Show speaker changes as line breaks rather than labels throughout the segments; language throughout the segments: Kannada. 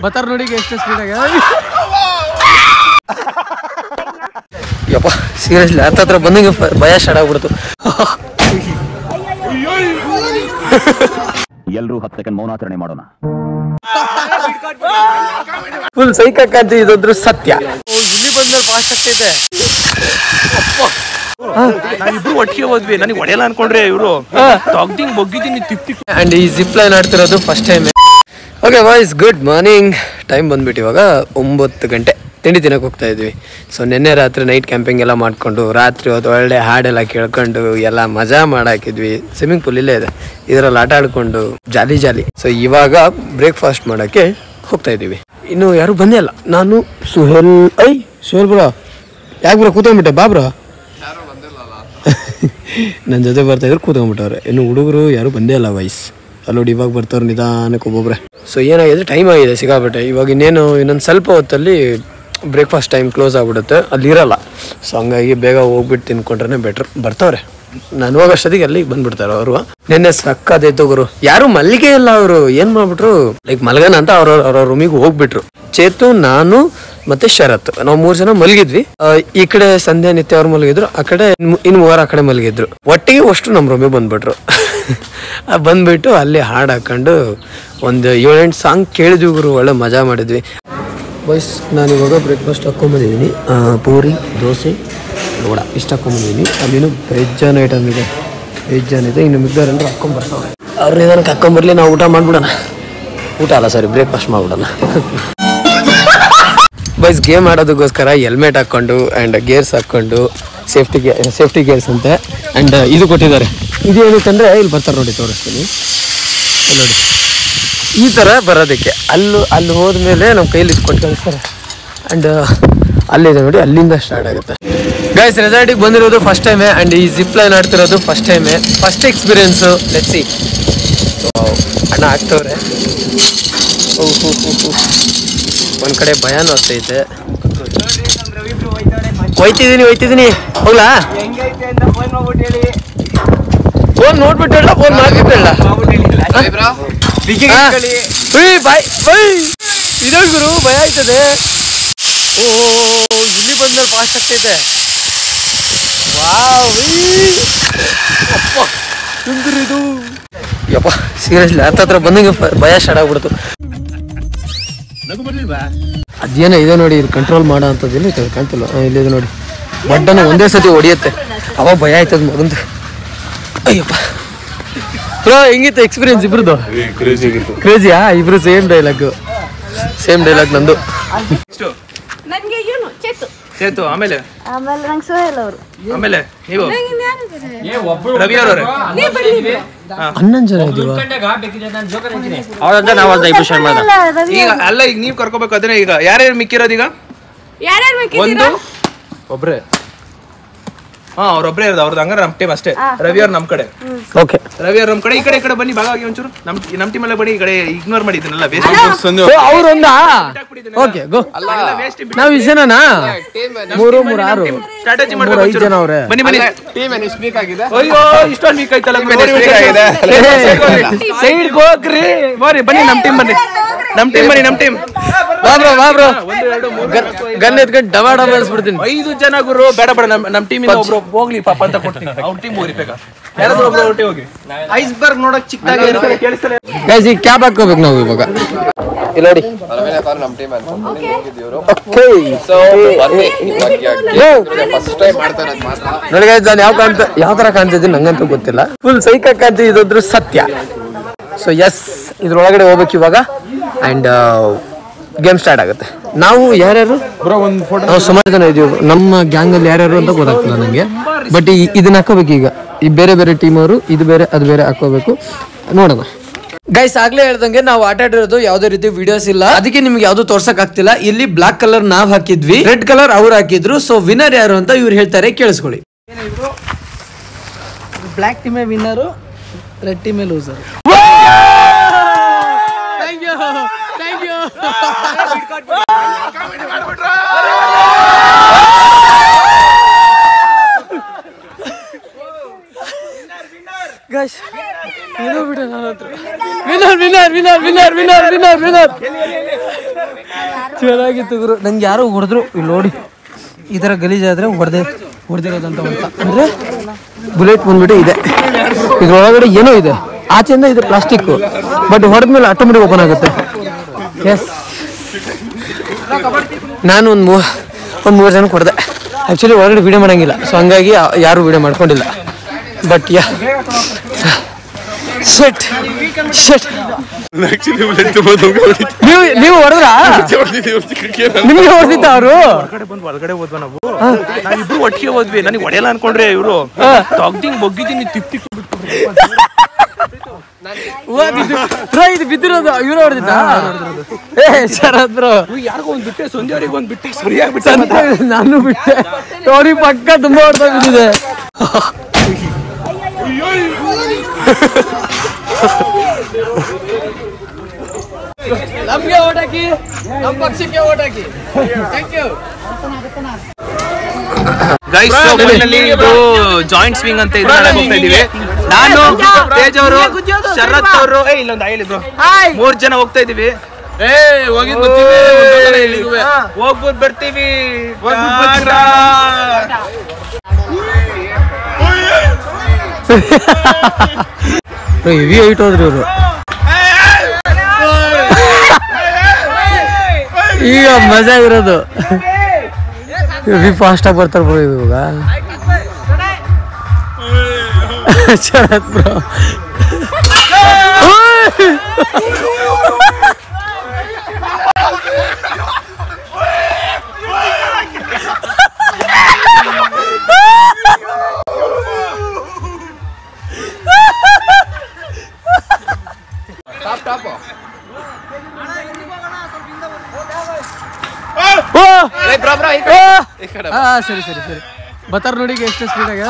ಬತ್ತಾರ ನೋಡಿ ಎಷ್ಟು ಸ್ಪೀಡಾಗಿ ಯಪ್ಪ ಸೀರಿಯಸ್ಲಿ ಹತ್ರ ಬಂದಂಗೆ ಭಯ ಸ್ಟಾರ್ಟ್ ಆಗ್ಬಿಡ್ತು.
ಎಲ್ಲರೂ 10 ಸೆಕೆಂಡ್ ಮೌನಾಚರಣೆ ಮಾಡೋಣ.
ಫುಲ್ ಸೈಕಕ್ಕಂತ ಇದಾದ್ರು ಸತ್ಯ. ಇಲ್ಲಿ ಬಂದ್ಮೇಲೆ ಫಾಸ್ಟ್ ಆಗ್ತೈತೆ.
ನಾವಿಬ್ರು ಒಟ್ಟಿಗೆ ಹೋದ್ವಿ. ನನಗೆ ಹೊಡೆಯಲ್ಲ ಅನ್ಕೊಂಡ್ರೆ ಇವರು ಟಾಕ್ಟಿಂಗ್ ಬಗ್ಗಿದ್ದೀನಿ ತಿಕ್ತಿ.
ಅಂಡ್ ಈ ಜಿಪ್ ಲೈನ್ ಆಡ್ತಿರೋದು first time. Okay boys, good morning. Time ಬಂದ್ಬಿಟ್ಟು ಇವಾಗ 9 ಗಂಟೆ. ತಿಂಡಿ ತಿನ್ನಕ್ಕೆ ಹೋಗ್ತಾ ಇದ್ವಿ. ಸೊ ನಿನ್ನೆ ರಾತ್ರಿ ನೈಟ್ ಕ್ಯಾಂಪಿಂಗ್ ಎಲ್ಲ ಮಾಡಿಕೊಂಡು ರಾತ್ರಿ ಹೊತ್ತು ಒಳ್ಳೆ ಹಾಡೆಲ್ಲ ಕೇಳ್ಕೊಂಡು ಎಲ್ಲ ಮಜಾ ಮಾಡಾಕಿದ್ವಿ. ಸ್ವಿಮ್ಮಿಂಗ್ ಪೂಲ್ ಇಲ್ಲೇ ಇದೆ, ಇದರಲ್ಲಿ ಆಟ ಆಡ್ಕೊಂಡು ಜಾಲಿ ಜಾಲಿ. ಸೊ ಇವಾಗ ಬ್ರೇಕ್ಫಾಸ್ಟ್ ಮಾಡೋಕ್ಕೆ ಹೋಗ್ತಾ ಇದ್ದೀವಿ. ಇನ್ನು ಯಾರು ಬಂದೇ ಇಲ್ಲ. ನಾನು ಸುಹೇಲ್ ಸುಹೇಲ್ ಬ್ರೋ, ಯಾಕೆ ಬ್ರೋ ಕೂತ್ಕೊಂಡ್ಬಿಟ್ಟೆ? ಬಾ ಬ್ರೋ. ನನ್ನ ಜೊತೆ ಬರ್ತಾಯಿದ್ರು, ಕೂತ್ಕೊಂಡ್ಬಿಟ್ಟವ್ರೆ. ಇನ್ನು ಹುಡುಗರು ಯಾರು ಬಂದೇ ಇಲ್ಲ ವಯಸ್ಸು. ಅಲ್ಲೋಡಿ ಇವಾಗ ಬರ್ತಾವ್ರು ನಿಧಾನಕ್ಕೆ ಒಬ್ಬೊಬ್ರೆ. ಸೊ ಏನಾಗಿದೆ, ಟೈಮ್ ಆಗಿದೆ ಸಿಕ್ಕಾಪಟ್ಟೆ. ಇವಾಗ ಇನ್ನೊಂದು ಸ್ವಲ್ಪ ಹೊತ್ತಲ್ಲಿ ಬ್ರೇಕ್ಫಾಸ್ಟ್ ಟೈಮ್ ಕ್ಲೋಸ್ ಆಗಿಬಿಡುತ್ತೆ, ಅಲ್ಲಿ ಇರಲ್ಲ. ಸೊ ಹಂಗಾಗಿ ಬೇಗ ಹೋಗ್ಬಿಟ್ಟು ತಿನ್ಕೊಂಡ್ರೆ ಬೆಟ್ರ್. ಬರ್ತಾವ್ರೆ, ನಾನು ಹೋಗೋಷ್ಟೊತ್ತಿಗೆ ಅಲ್ಲಿಗೆ ಬಂದ್ಬಿಡ್ತಾರೆ ಅವರು. ನಿನ್ನೆ ಸಕ್ಕದೈತು ಗುರು. ಯಾರು ಮಲ್ಲಿಗೆ ಇಲ್ಲ. ಅವರು ಏನು ಮಾಡ್ಬಿಟ್ರು, ಲೈಕ್ ಮಲ್ಗನ ಅಂತ ಅವ್ರ ರೂಮಿಗೆ ಹೋಗ್ಬಿಟ್ರು. ಚೇತು, ನಾನು ಮತ್ತೆ ಶರತ್, ನಾವು 3 ಜನ ಮಲಗಿದ್ವಿ. ಈ ಕಡೆ ಸಂಧ್ಯಾ ನಿತ್ಯ ಅವ್ರು ಮಲಗಿದ್ರು, ಆ ಕಡೆ ಇನ್ನು 3 ಆ ಕಡೆ ಮಲಗಿದ್ರು. ಒಟ್ಟಿಗೆ ಅಷ್ಟು ನಮ್ಮ ರೂಮಿಗೆ ಬಂದ್ಬಿಟ್ರು. ಬಂದ್ಬಿಟ್ಟು ಅಲ್ಲಿ ಹಾಡು ಹಾಕೊಂಡು ಒಂದು 7-8 ಸಾಂಗ್ ಕೇಳಿದ್ವಿ ಗುರು. ಒಳ್ಳೆ ಮಜಾ ಮಾಡಿದ್ವಿ. ಬಾಯ್ಸ್, ನಾನಿವಾಗ ಬ್ರೇಕ್ಫಾಸ್ಟ್ ಹಾಕ್ಕೊಂಬಂದಿದ್ದೀನಿ. ಪೂರಿ, ದೋಸೆ, ವಡ ಇಷ್ಟು ಹಾಕ್ಕೊಂಬಂದಿದ್ದೀನಿ. ಅಲ್ಲಿನೂ ವೆಜ್ಜಾನ್ ಐಟಮ್ ಇದೆ, ವೆಜ್ಜಾನ್ ಇದೆ. ಇನ್ನು ಮಿಗ್ದವ್ರೆಲ್ಲರೂ ಹಾಕ್ಕೊಂಬರ್ತಾವೆ. ಅವ್ರನ್ನ ಇದನ್ನು ಹಾಕ್ಕೊಂಬರ್ಲಿ, ನಾವು ಊಟ ಮಾಡ್ಬಿಡೋಣ. ಊಟ ಅಲ್ಲ ಸಾರಿ, ಬ್ರೇಕ್ಫಾಸ್ಟ್ ಮಾಡ್ಬಿಡೋಣ. ಬಾಯ್ಸ್, ಗೇಮ್ ಆಡೋದಕ್ಕೋಸ್ಕರ ಹೆಲ್ಮೆಟ್ ಹಾಕ್ಕೊಂಡು ಆ್ಯಂಡ್ ಗೇರ್ಸ್ ಹಾಕ್ಕೊಂಡು ಸೇಫ್ಟಿ ಗೇರ್ಸ್ ಅಂತೆ. ಆ್ಯಂಡ್ ಇದು ಕೊಟ್ಟಿದ್ದಾರೆ. ಇದು ಏನಕ್ಕಂದರೆ ಇಲ್ಲಿ ಬರ್ತಾರೆ ನೋಡಿ, ತೋರಿಸ್ತೀನಿ ನೋಡಿ. ಈ ಥರ ಬರೋದಕ್ಕೆ ಅಲ್ಲಿ ಹೋದ್ಮೇಲೆ ನಮ್ಮ ಕೈಲಿ ಇದು ಕೊಟ್ಟು ಕಳಿಸ್ತಾರೆ. ಆ್ಯಂಡ್ ಅಲ್ಲಿದೆ ನೋಡಿ, ಅಲ್ಲಿಂದ ಸ್ಟಾರ್ಟ್ ಆಗುತ್ತೆ. ಗೈಸ್, ರೆಸಾರ್ಟಿಗೆ ಬಂದಿರೋದು ಫಸ್ಟ್ ಟೈಮೇ. ಆ್ಯಂಡ್ ಈ ಜಿಪ್ ಲೈನ್ ಆಡ್ತಿರೋದು ಫಸ್ಟ್ ಟೈಮೇ. First experience. Let's see. ಅಣ್ಣ ಆಗ್ತವ್ರೆ. ಒಂದು ಕಡೆ ಭಯಾನು ಆಗ್ತೈತೆ. ಹೋಯ್ತಿದ್ದೀನಿ. ಹೋಗ್ಲಾ? ಫೋನ್ ನೋಡ್ಬಿಟ್ಟು ಹೇಳ, ಫೋನ್ ಮಾಡ್ಬಿಟ್ಟು ಹೇಳ. ಇದೇ ಗುರು, ಭಯ ಆಯ್ತದೆ. ಇಲ್ಲಿ ಬಂದ್ಮೇಲೆ ಫಾಸ್ಟ್ ಆಗ್ತೈತೆ. ಇದು ಯಪ್ಪ ಸೀರಿಯಸ್ಲಿ ಹತ್ರ ಬಂದಂಗೆ ಭಯ ಸ್ಟಾರ್ಟ್ ಆಗ್ಬಿಡ್ತು. ಅದೇನೋ ಇದೆ ನೋಡಿ, ಇದು ಕಂಟ್ರೋಲ್ ಮಾಡೋ ಅಂಥದ್ದೇನು ಕಾಣ್ತಿಲ್ಲ. ಇಲ್ಲಿದೆ ನೋಡಿ, ಬಡ್ಡನ್ನು ಒಂದೇ ಸತಿ ಹೊಡಿಯುತ್ತೆ. ಅವಾಗ ಭಯ ಆಯ್ತದ ಮಗಂದು. ಅಯ್ಯಪ್ಪ ಬ್ರೋ, ಹೆಂಗಿತ್ತು ಎಕ್ಸ್ಪೀರಿಯನ್ಸ್ ಇಬ್ರದ್ದು? ಕ್ರೇಜಿಯಾ? ಇಬ್ರು ಸೇಮ್ ಡೈಲಾಗ್ ನಂದು.
ಚೇತು, ಆಮೇಲೆ
ನಂಗೆ ಸೋಹೆಲ್ ಅವರು,
ಆಮೇಲೆ ನೀವು ರವಿ ಅವರೇ.
11 ಜನ ಇದೀವ.
ಈಗ ಅಲ್ಲ, ಈಗ ನೀವು ಕರ್ಕೋಬೇಕು. ಅದನ್ನೇ ಈಗ ಯಾರ್ಯಾರು ಮಿಕ್ಕಿರೋದು? ಈಗ ಒಂದು ಒಬ್ರೆ. ಅವ್ರೊಬ್ರೇ ಇರೋದು. ಅವ್ರದ್ದು ಹಂಗಾರೆ ನಮ್ಮ ಟೀಮ್ ಅಷ್ಟೇ. ರವಿ ಅವ್ರು ನಮ್ಮ ಕಡೆ.
ಓಕೆ,
ರವಿ ಅವ್ರು ನಮ್ಮ ಕಡೆ. ಈ ಕಡೆ ಬನ್ನಿ, ಭಾಗವಾಗಿ ಒಂಚೂರು. ನಮ್ಮ ಟೀಮ್ ಎಲ್ಲ ಬನ್ನಿ. ಈ ಕಡೆ ಇಗ್ನೋರ್ ಮಾಡಿದ್ದೀನಲ್ಲ,
ಅವ್ರೊಂದಾ? ಓಕೆ, ಗೋ. ನಾವು ಇಷ್ಟು ಜನನಾ? 3, 6
ಸ್ಟ್ರಾಟಜಿ
5 ಜನ ಅವ್ರೆ.
ಬನ್ನಿ.
ಟೀಮ್ ಏನು ವೀಕ್ ಆಗಿದೆ?
ಅಯ್ಯೋ, ಇಷ್ಟೊಂದು ವೀಕ್ ಆಯ್ತಲ್ಲ. ಸೈಡ್ ಹೋಗ್ರಿ. ಬನ್ನಿ, ನಮ್ಮ ಟೀಮ್ ಬನ್ನಿ. ನಮ್ಮ ಟೀಮ್
ಬಾಬ್ರೋ ಗನ್ ಎತ್ಕೊಂಡು ಡಬಾ ಮಾಡಿಸ್ಬಿಡ್ತೀನಿ.
5 ಜನ ಗುರು. ಬೇಡ ನಮ್ಮ ಟೀಮಿಂದ ಒಬ್ರು ಹೋಗ್ಲಿ ಪಾಪ ಅಂತ ಕೊಡ್ತೀನಿ. ಅವ್ರ ಟೀಮ್ ಹೋಗ್ರಿ ಬೇಗ. ಯಾರಾದ್ರೂ ಒಬ್ರು ಹೊರಟೆ ಹೋಗಿ. ಐಸ್ಬರ್ಗ್ ನೋಡಕ್ ಚಿಕ್ಕದಾಗಿ ಕೇಳಿಸ್ತಾರೆ.
ಗೈಸ್, ಈಗ ಕ್ಯಾಬ್ ಹಾಕೋಬೇಕು ನಾವು ಇವಾಗ. ಇಲ್ಲ ನೋಡಿ,
ನಮ್ಮ ಟೀಮ್
ಫಸ್ಟ್ ಟೈಮ್ ಮಾಡ್ತಾರೆ ನೋಡಿ. ಗೈಸ್, ನಾನು ಯಾವ ತರ ಕಾಣ್ತಿದ್ದೀನಿ ನಂಗಂತೂ ಗೊತ್ತಿಲ್ಲ. ಫುಲ್ ಸೈಕಕ್ಕಂತ ಇದಾದ್ರು ಸತ್ಯ. ಸೊ ಎಸ್, ಇದ್ರೊಳಗಡೆ ಹೋಗ್ಬೇಕು ಇವಾಗ. ಆ್ಯಂಡ್ ಗೇಮ್ ಸ್ಟಾರ್ಟ್ ಆಗುತ್ತೆ. ನಾವು ಯಾರ್ಯಾರು ನಾವು ಸುಮಾರು ಜನ ಇದೀವಿ. ನಮ್ಮ ಗ್ಯಾಂಗಲ್ಲಿ ಯಾರ್ಯಾರು ಅಂತ ಗೊತ್ತಾಗ್ತಿಲ್ಲ ನನಗೆ. ಬಟ್ ಇದನ್ನ ಹಾಕೋಬೇಕು ಈಗ. ಈ ಬೇರೆ ಬೇರೆ ಟೀಮ್ ಅವರು ಇದು ಬೇರೆ ಅದು ಬೇರೆ ಹಾಕೋಬೇಕು. ನೋಡೋಣ. ಗೈಸ್, ಆಗ್ಲೇ ಹೇಳ್ದಂಗೆ ನಾವು ಆಟ ಆಡಿರೋದು ಯಾವುದೇ ರೀತಿ ವಿಡಿಯೋಸ್ ಇಲ್ಲ, ಅದಕ್ಕೆ ನಿಮ್ಗೆ ಯಾವ್ದು ತೋರ್ಸಕ್ ಆಗ್ತಿಲ್ಲ. ಇಲ್ಲಿ ಬ್ಲಾಕ್ ಕಲರ್ ನಾವ್ ಹಾಕಿದ್ವಿ, ರೆಡ್ ಕಲರ್ ಅವ್ರು ಹಾಕಿದ್ರು. ಸೊ ವಿನ್ನರ್ ಯಾರು ಅಂತ ಇವ್ರು ಹೇಳ್ತಾರೆ, ಕೇಳಿಸ್ಕೊಳ್ಳಿ.
ಬ್ಲಾಕ್ ಟೀಮೇ ವಿನ್ನರು, ರೆಡ್ ಟೀಮೇ loser.
Thank you. Guys, winner winner winner winner winner winner winner winner
ಚೆನ್ನಾಗಿತ್ತು ಗುರು. ನಂಗೆ ಯಾರೋ ಹೊಡೆದ್ರು ಇಲ್ಲಿ ನೋಡಿ, ಈ ಥರ ಗಲೀಜಾದ್ರೆ ಹೊಡೆದಿರೋದಂತ ಅಂತ. ಅಂದರೆ ಬುಲೆಟ್ ಬಂದ್ಬಿಟ್ಟು ಇದೆ, ಇದ್ರೊಳಗಡೆ ಏನೋ ಇದೆ, ಆಚೆಯಿಂದ ಇದು ಪ್ಲಾಸ್ಟಿಕ್, ಬಟ್ ಹೊಡೆದ್ಮೇಲೆ ಆಟೋಮೆಟಿಕ್ ಓಪನ್ ಆಗುತ್ತೆ. ಎಸ್, ನಾನು ಒಂದು 3 ಜನಕ್ಕೆ ಹೊಡೆದೆ. ಆ್ಯಕ್ಚುಲಿ ಒಳಗಡೆ ವೀಡಿಯೋ ಮಾಡೋಂಗಿಲ್ಲ, ಸೊ ಹಂಗಾಗಿ ಯಾರು ವೀಡಿಯೋ ಮಾಡ್ಕೊಂಡಿಲ್ಲ. ಬಟ್ ಯಾ ಶೆಟ್ ನೀವು ಹೊಡೆದ್ರಾ? ನಿಮ್ಗೆ ಹೊಡೆದಿದ್ದ ಅವರು?
ಒಳಗಡೆ ಹೋದ್ವ ನಾವು, ನಾವಿಬ್ರು ಒಟ್ಟಿಗೆ ಹೋದ್ವಿ. ನನಗೆ ಹೊಡೆಯಲ್ಲ ಅನ್ಕೊಂಡ್ರೆ ಇವರು ಬೊಗ್ಗಿದ್ದೀನಿ ತಿಪ್ಪಿ
ಇದು ಬಿದ್ದಿರೋದು ಇವ್ರು ಹೊಡೆದಿದ್ದ? ಶರತ್ ಬ್ರೋ,
ಯಾರಿಗೋ ಒಂದ್ ಬಿಟ್ಟೆ, ಸಂಧ್ಯವ್ರಿಗೆ ಒಂದ್ ಬಿಟ್ಟೆ, ಸರಿಯಾಗ್ಬಿಟ್ಟೆ.
ನಾನು ಬಿಟ್ಟೆ, ಅವ್ರಿಗೆ ಪಕ್ಕ ತುಂಬಾ ಹೊಡೆದಾಗ್ಬಿಟ್ಟಿದೆ. ನಮ್ಗೆ ಓಟ್ ಹಾಕಿ, ನಮ್ಮ ಪಕ್ಷಕ್ಕೆ ಓಟ್ ಹಾಕಿ. Thank you.
ಗೈಸ್, ಫೈನಲಿ ಇದು ಜಾಯಿಂಟ್ ಸ್ವಿಂಗ್ ಅಂತ ಇದು ಮಾಡಕ್ ಹೋಗ್ತಾ ಇದೀವಿ. ನಾನು, ತೇಜ್ ಅವರು, ಶರತ್ ಅವರು, ಇಲ್ಲೊಂದು ಆಯ್ಲಿ ಬ್ರೋ, 3 ಜನ ಹೋಗ್ತಾ ಇದೀವಿ. ಹೋಗ್ಬಿಟ್ಟು ಬರ್ತೀವಿ.
ಹೆವಿ ಹೈಟ್ ಹೋದ್ರಿ ಇವರು. ಈಗ ಮಜಾ ಇರೋದು, ಹೆವಿ ಫಾಸ್ಟ್ ಆಗಿ ಬರ್ತಾರೆ ಬ್ರೋ ಇವಾಗ. ಶರತ್ ಬ್ರೋ, ಸರಿ ಸರಿ ಸರಿ ಬತ್ತಾರ ನೋಡಿ ಎಷ್ಟು ಸ್ಪೀಡ್ ಆಗ.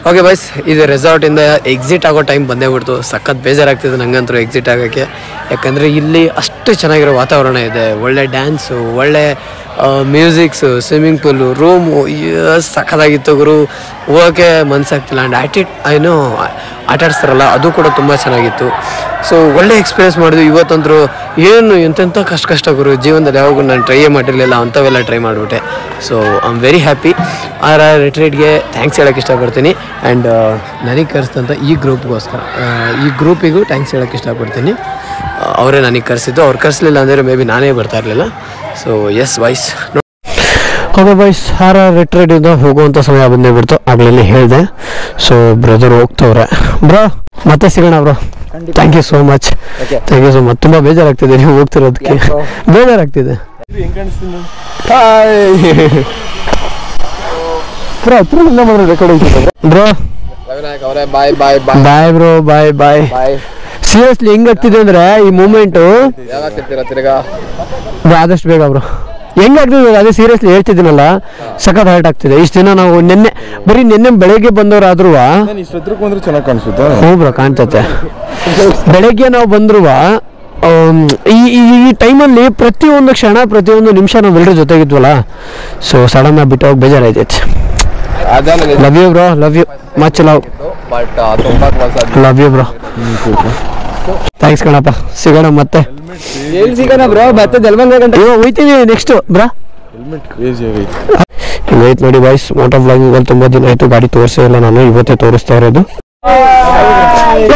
ಓಕೆ ಬಾಯ್ಸ್, ಇದು ರೆಸಾರ್ಟಿಂದ ಎಕ್ಸಿಟ್ ಆಗೋ ಟೈಮ್ ಬಂದೇ ಬಿಡ್ತು. ಸಖತ್ ಬೇಜಾರಾಗ್ತಿದೆ ನಂಗಂತೂ ಎಕ್ಸಿಟ್ ಆಗೋಕ್ಕೆ. ಯಾಕಂದರೆ ಇಲ್ಲಿ ಅಷ್ಟು ಚೆನ್ನಾಗಿರೋ ವಾತಾವರಣ ಇದೆ, ಒಳ್ಳೆ ಡ್ಯಾನ್ಸು, ಒಳ್ಳೆ ಮ್ಯೂಸಿಕ್ಸು, ಸ್ವಿಮ್ಮಿಂಗ್ ಪೂಲು, ರೂಮು, ಸಖತ್ತಾಗಿತ್ತು ಗುರು. ಹೋಗೋಕ್ಕೆ ಮನಸ್ಸಾಗ್ತಿಲ್ಲ. ಆ್ಯಂಡ್ ಆಟಾಡಿಸ್ತಾರಲ್ಲ ಅದು ಕೂಡ ತುಂಬ ಚೆನ್ನಾಗಿತ್ತು. ಸೊ ಒಳ್ಳೆ ಎಕ್ಸ್ಪೀರಿಯನ್ಸ್ ಮಾಡಿದ್ವಿ ಇವತ್ತಂದ್ರು. ಏನು ಎಂತೆಂಥ ಕಷ್ಟ ಗುರು, ಜೀವನದಲ್ಲಿ ಯಾವಾಗೂ ನಾನು ಟ್ರೈಯೇ ಮಾಡಿರಲಿಲ್ಲ, ಅಂಥವೆಲ್ಲ ಟ್ರೈ ಮಾಡಿಬಿಟ್ಟೆ. So I am very happy. ರಿಟ್ರೀಟ್ಗೆ ಥ್ಯಾಂಕ್ಸ್ ಹೇಳೋಕ್ಕೆ ಇಷ್ಟಪಡ್ತೀನಿ. ಆ್ಯಂಡ್ ನನಗೆ ಕರೆಸಿದಂಥ ಈ ಗ್ರೂಪಿಗೂ ಥ್ಯಾಂಕ್ಸ್ ಹೇಳೋಕ್ಕೆ ಇಷ್ಟಪಡ್ತೀನಿ. ಅವರೇ ನನಗೆ ಕರೆಸಿದ್ದು. ಅವ್ರು ಕರೆಸಲಿಲ್ಲ ಅಂದರೆ ಮೇ ಬಿ ನಾನೇ ಬರ್ತಾ ಇರಲಿಲ್ಲ. So yes boys, okay boys, ರಿಟ್ರೀಟಿಂದ ಹೋಗುವಂಥ ಸಮಯ ಬಂದೇ ಬಿಡ್ತು. ಆಗಲೇ ಹೇಳಿದೆ. So brother ಹೋಗ್ತವ್ರೆ. ಬ್ರೋ ಮತ್ತೆ ಸಿಗೋಣ bro. Thank you so much. Thank you so much. ತುಂಬ ಬೇಜಾರಾಗ್ತಿದೆ ನೀವು ಹೋಗ್ತಿರೋದಕ್ಕೆ, ಬೇಜಾರಾಗ್ತಿದೆ. ಬ್ರೋ ಹತ್ರದಿಂದ ಮಾಡಿದ್ರೆ ರೆಕಾರ್ಡ್ ಹೋಗ್ತಿದ್ದಾರೆ ಬ್ರೋ. ಬಾಯ್ ಬ್ರೋ, ಬಾಯ್. ಸೀರಿಯಸ್ಲಿ ಹೆಂಗಾಗ್ತಿದೆ ಅಂದರೆ ಈ ಮೂಮೆಂಟು ಆದಷ್ಟು ಬೇಗ ಬ್ರೋ. ಹೆಂಗಾಗ್ತಿದೆ ಅದೇ ಸೀರಿಯಸ್ಲಿ ಹೇಳ್ತಿದ್ದೀನಲ್ಲ, ಸಖತ್ ಹರ್ಟ್ ಆಗ್ತಿದೆ. ಇಷ್ಟು ದಿನ ನಾವು ನಿನ್ನೆ ಬೆಳಗ್ಗೆ ಬಂದವರಾದ್ರೂ
ಚೆನ್ನಾಗಿ ಕಾಣಿಸುತ್ತೆ.
ಹ್ಞೂ ಬ್ರೋ, ಕಾಣ್ತತೆ. ಬೆಳಗ್ಗೆ ನಾವು ಬಂದ್ರು ಈ ಟೈಮಲ್ಲಿ ಪ್ರತಿಯೊಂದು ಕ್ಷಣ, ಪ್ರತಿಯೊಂದು ನಿಮಿಷ ನಾವು ಎಲ್ಲರ ಜೊತೆಗಿದ್ವಲ್ಲ. ಸೊ ಸಡನ್ ಆಗಿ ಬಿಟ್ಟು ಹೋಗಿ ಬೇಜಾರಾಯ್ತೈತೆ. Love you bro, love you much, love you bro. Thanks ಕಣಪ್ಪ. ಸಿಗೋಣ ಮತ್ತೆ. ಸಿಗೋಣ ಬ್ರೋ, ಮತ್ತೆ ಹೋಯ್ತೀವಿ ನೆಕ್ಸ್ಟ್ ಬ್ರಾ. ಹಿಂಗೈತೆ ನೋಡಿ ಬಾಯ್ಸ್, ಮೋಟೋ ವ್ಲಾಗಿಂಗ್ ತುಂಬ ದಿನ ಆಯ್ತು, ಗಾಡಿ ತೋರಿಸೇ ಇಲ್ಲ ನಾನು, ಇವತ್ತೇ ತೋರಿಸ್ತಾ ಇರೋದು.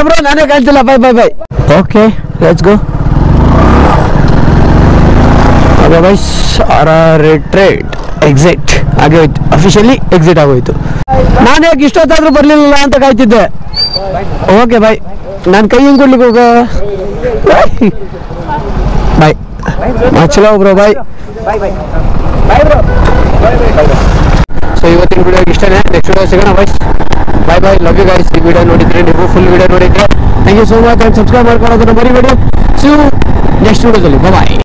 ಬ್ರೋ ನಾನೇ ಕಾಣ್ತಿಲ್ಲ. Bye. Okay let's go. Okay boys, retreat exit ಆಗೋಯ್ತು. ಅಫಿಷಿಯಲಿ ಎಕ್ಸಿಟ್ ಆಗೋಯ್ತು. ನಾನು ಯಾಕೆ ಇಷ್ಟೊತ್ತಾದ್ರೂ ಬರಲಿಲ್ಲ ಅಂತ ಕಾಯ್ತಿದ್ದೆ. Okay bye. ನಾನು ಕೈ ಹಿಂಗೆ ಕೊಡ್ಲಿಕ್ಕೆ ಹೋಗ. ಬಾಯ್. ಚಲೋ ಬ್ರೋ, ಬಾಯ್. ಸೊ ಇವತ್ತಿನ ವಿಡಿಯೋ ಇಷ್ಟನೇ. ನೆಕ್ಸ್ಟ್ ವಿಡಿಯೋ ಸಿಗೋಣ boys. Bye. Love you guys. ಈ ವಿಡಿಯೋ ನೋಡಿದ್ರೆ, ನೀವು ಫುಲ್ ವಿಡಿಯೋ ನೋಡಿದ್ರೆ thank you so much. And subscribe ಮಾಡ್ಕೊಳ್ಳೋದನ್ನ ಮರಿಬೇಡಿ. ಸಿ ಯು ನೆಕ್ಸ್ಟ್ ವಿಡಿಯೋದಲ್ಲಿ. ಬಾಯ್.